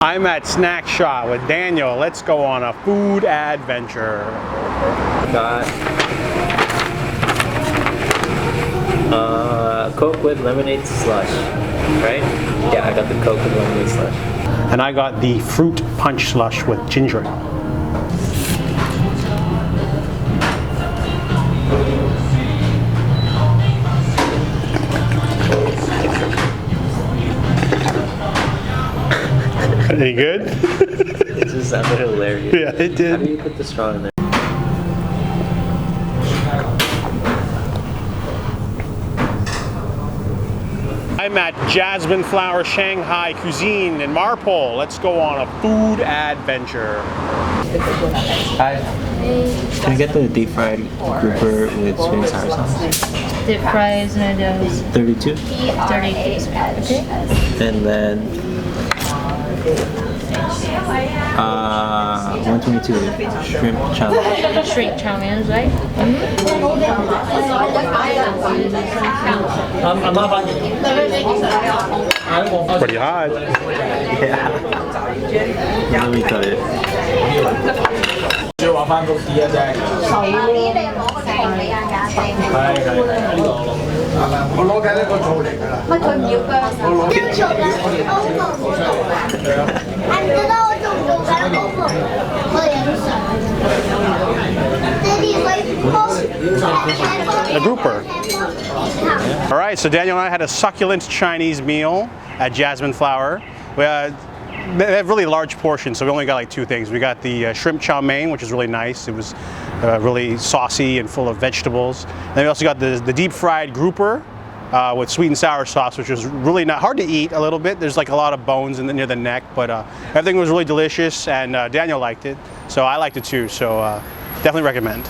I'm at Snackshot with Daniel. Let's go on a food adventure. Got Coke with Lemonade Slush, right? Yeah, I got the Coke with Lemonade Slush. And I got the fruit punch slush with ginger. Any good? It just sounded hilarious. Yeah, it did. How do you put the straw in there? I'm at Jasmine Flower Shanghai Cuisine in Marpole. Let's go on a food adventure. Hi. Can I get the deep fried grouper with sweet and sour sauce? Deep fries noodles. 32. 38. Okay. And then 122 shrimp chow. Shrimp chow mein, right? Pretty hot. Yeah. Let me cut it. A grouper. All right, so Daniel and I had a succulent Chinese meal at Jasmine Flower. They have really large portions, so we only got like two things. We got the shrimp chow mein, which is really nice. It was really saucy and full of vegetables. And then we also got the deep fried grouper with sweet and sour sauce, which was really not hard to eat a little bit. There's like a lot of bones near the neck, but everything was really delicious, and Daniel liked it, so I liked it too. So definitely recommend.